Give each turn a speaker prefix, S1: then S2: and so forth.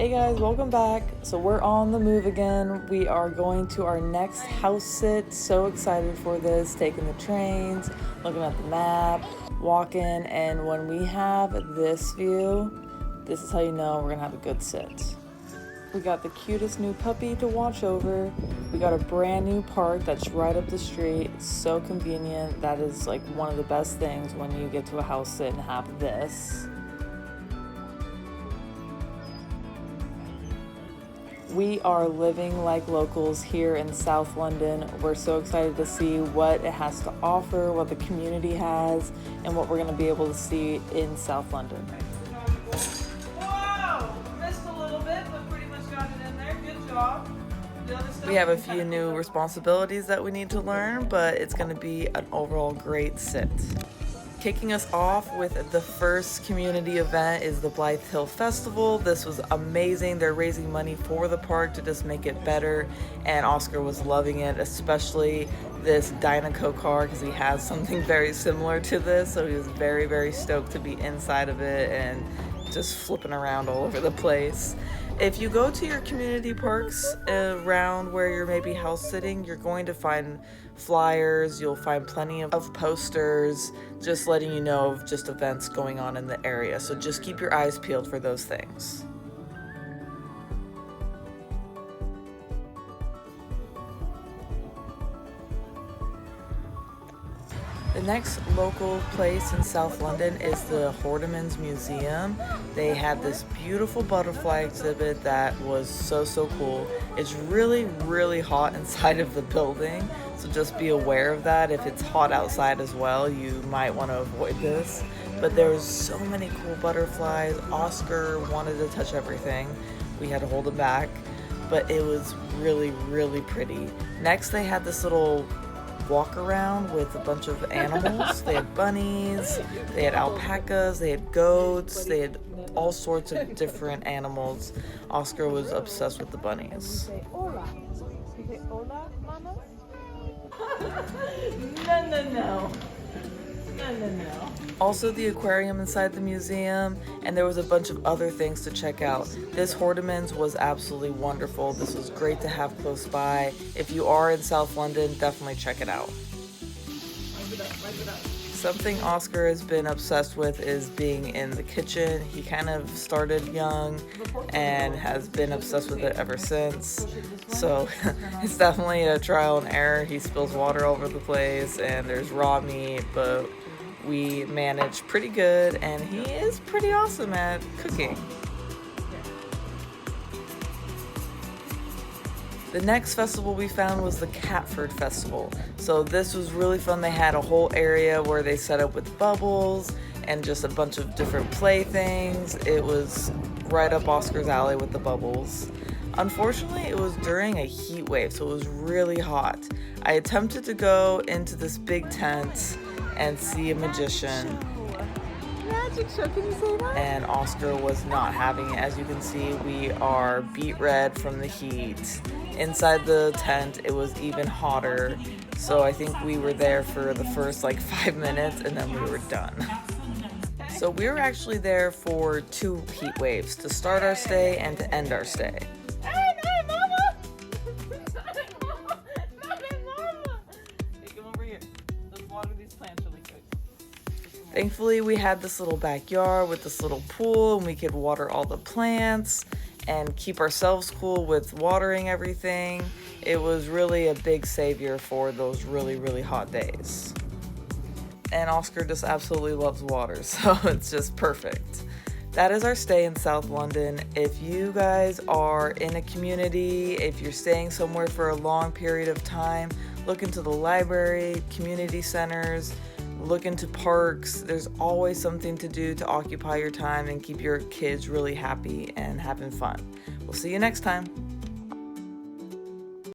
S1: Hey guys, welcome back. So we're on the move again. We are going to our next house sit. So excited for this, taking the trains, looking at the map, walking, and when we have this view, this is how you know we're gonna have a good sit. We got the cutest new puppy to watch over. We got a brand new park that's right up the street. It's so convenient. That is like one of the best things when you get to a house sit and have this. We are living like locals here in South London. We're so excited to see what it has to offer, what the community has, and what we're going to be able to see in South London.
S2: Wow! Missed a little bit, but pretty much got it in there. Good job.
S1: We have a few new responsibilities that we need to learn, but it's going to be an overall great sit. Kicking us off with the first community event is the Blythe Hill Festival. This was amazing. They're raising money for the park to just make it better, and Oscar was loving it, especially this Dynaco car because he has something very similar to this, so he was very, very stoked to be inside of it and just flipping around all over the place. If you go to your community parks around where you're maybe house sitting, you're going to find flyers, you'll find plenty of posters, just letting you know of just events going on in the area. So just keep your eyes peeled for those things. The next local place in South London is the Horniman's Museum. They had this beautiful butterfly exhibit that was so cool. It's really, really hot inside of the building, so just be aware of that. If it's hot outside as well, you might want to avoid this. But there was so many cool butterflies. Oscar wanted to touch everything. We had to hold him back, but it was really, really pretty. Next, they had this little walk around with a bunch of animals. They had bunnies, they had alpacas, they had goats, they had all sorts of different animals. Oscar was obsessed with the bunnies.
S2: No.
S1: Also the aquarium inside the museum, and there was a bunch of other things to check out. This Horniman's was absolutely wonderful. This was great to have close by. If you are in South London, definitely check it out. Something Oscar has been obsessed with is being in the kitchen. He kind of started young and has been obsessed with it ever since. So it's definitely a trial and error. He spills water all over the place and there's raw meat, but we managed pretty good, and he is pretty awesome at cooking. The next festival we found was the Catford Festival. So this was really fun. They had a whole area where they set up with bubbles and just a bunch of different playthings. It was right up Oscar's alley with the bubbles. Unfortunately, it was during a heat wave, so it was really hot. I attempted to go into this big tent and see a magician.
S2: Magic show, can you say that?
S1: And Oscar was not having it. As you can see, we are beet red from the heat. Inside the tent, it was even hotter. So I think we were there for the first 5 minutes and then we were done. So we were actually there for 2 heat waves, to start our stay and to end our stay. Thankfully, we had this little backyard with this little pool, and we could water all the plants and keep ourselves cool with watering everything. It was really a big savior for those really, really hot days. And Oscar just absolutely loves water, so it's just perfect. That is our stay in South London. If you guys are in a community, if you're staying somewhere for a long period of time, look into the library, community centers, look into parks. There's always something to do to occupy your time and keep your kids really happy and having fun. We'll see you next time.